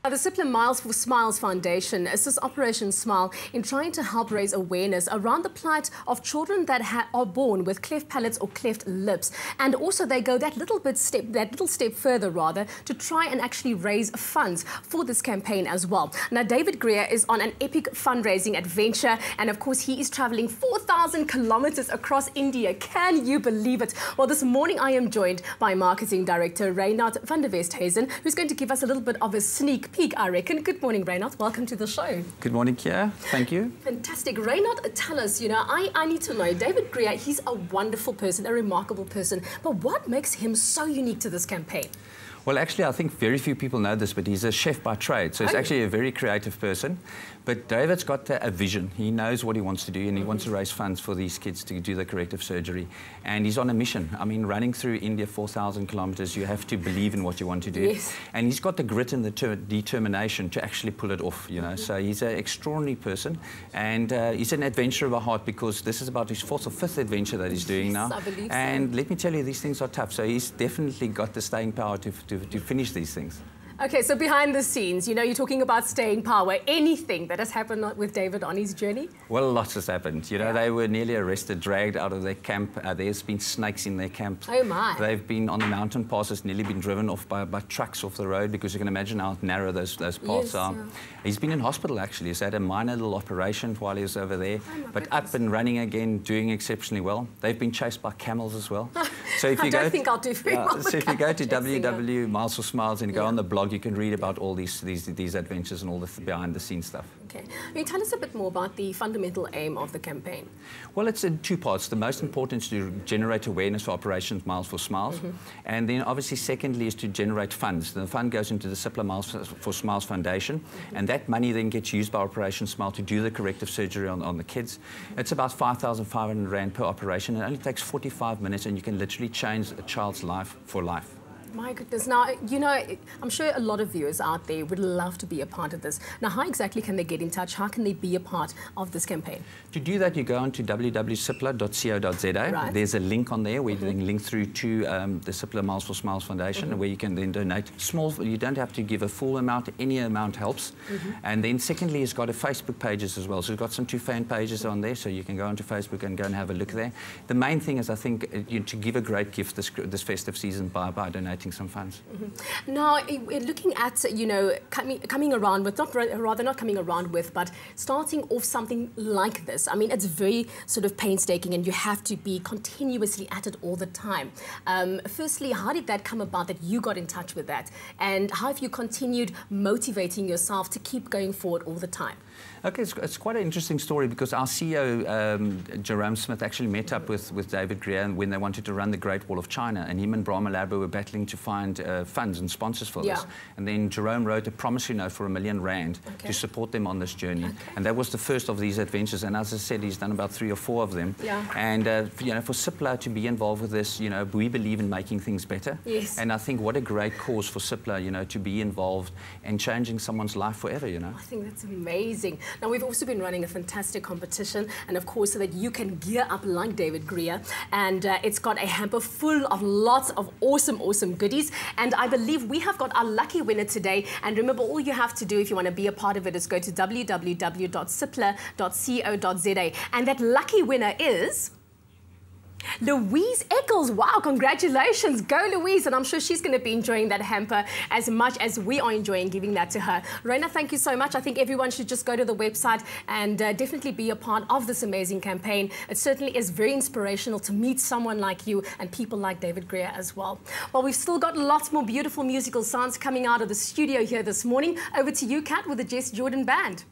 The Cipla Miles for Smiles Foundation assists Operation Smile in trying to help raise awareness around the plight of children that are born with cleft palates or cleft lips. And also they go that little step further rather to try and actually raise funds for this campaign as well. Now David Grier is on an epic fundraising adventure, and of course he is traveling 4,000 kilometers across India. Can you believe it? Well, this morning I am joined by Marketing Director Reynard van der Westhuizen, who's going to give us a little bit of a sneak peek, I reckon. Good morning, Reynard. Welcome to the show. Good morning, Kia. Thank you. Fantastic. Reynard, tell us, I need to know, David Grier, he's a wonderful person, a remarkable person, but what makes him so unique to this campaign? Well, actually, I think very few people know this, but he's a chef by trade, so he's actually a very creative person. But David's got a vision. He knows what he wants to do, and he wants to raise funds for these kids to do the corrective surgery. And he's on a mission. I mean, running through India 4,000 kilometers, you have to believe in what you want to do. Yes. And he's got the grit and the determination to actually pull it off, So he's an extraordinary person, and he's an adventurer by heart, because this is about his fourth or fifth adventure that he's doing now. I believe so. And let me tell you, these things are tough. So he's definitely got the staying power to finish these things. Okay, so behind the scenes, you're talking about staying power. Anything that has happened with David on his journey? Well, lots has happened. They were nearly arrested, dragged out of their camp. There's been snakes in their camp. Oh, my. They've been on the mountain passes, nearly been driven off by trucks off the road, because you can imagine how narrow those paths are. Yeah. He's been in hospital, actually. He's had a minor little operation while he was over there, but up and running again, doing exceptionally well. They've been chased by camels as well. So if you I don't think I'll do very well. So if you go to www.Miles for Smiles and go on the blog, you can read about all these adventures and all the behind-the-scenes stuff. Okay. Tell us a bit more about the fundamental aim of the campaign. Well, it's in two parts. The most important is to generate awareness for Operation Miles for Smiles. And then obviously secondly is to generate funds. The fund goes into the Cipla Miles for Smiles Foundation, and that money then gets used by Operation Smile to do the corrective surgery on the kids. It's about 5,500 Rand per operation. It only takes 45 minutes, and you can literally change a child's life for life. My goodness. Now, I'm sure a lot of viewers out there would love to be a part of this. Now, how exactly can they get in touch? How can they be a part of this campaign? To do that, you go on to www.cipla.co.za. Right. There's a link on there where you can link through to the Cipla Miles for Smiles Foundation, where you can then donate small. You don't have to give a full amount. Any amount helps. And then secondly, it's got a Facebook pages as well. So we've got two fan pages on there, so you can go onto Facebook and go and have a look there. The main thing is, I think, to give a great gift this festive season by donating some funds. Now, looking at, coming around with, not coming around with, but starting off something like this. I mean, it's very sort of painstaking, and you have to be continuously at it all the time. Firstly, how did that come about that you got in touch with that? And how have you continued motivating yourself to keep going forward all the time? Okay, it's quite an interesting story, because our CEO, Jerome Smith, actually met up with David Grier when they wanted to run the Great Wall of China, and him and Brahma Labo were battling to find funds and sponsors for this. And then Jerome wrote a promissory note for R1 million to support them on this journey. And that was the first of these adventures. And as I said, he's done about 3 or 4 of them. And for Cipla to be involved with this, we believe in making things better. Yes. And I think what a great cause for Cipla, to be involved and changing someone's life forever. I think that's amazing. Now, we've also been running a fantastic competition, and of course, so that you can gear up like David Grier. And it's got a hamper full of lots of awesome goodies. And I believe we have got our lucky winner today. And remember, all you have to do if you want to be a part of it is go to www.cipla.co.za. And that lucky winner is Louise Eccles. Wow, congratulations. Go, Louise. And I'm sure she's going to be enjoying that hamper as much as we are enjoying giving that to her. Reina, thank you so much. I think everyone should just go to the website and definitely be a part of this amazing campaign. It certainly is very inspirational to meet someone like you and people like David Grier as well. Well, we've still got lots more beautiful musical sounds coming out of the studio here this morning. Over to you, Kat, with the Jess Jordan Band.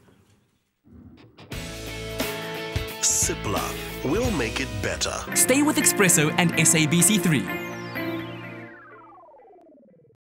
Cipla will make it better. Stay with eXpresso and SABC3.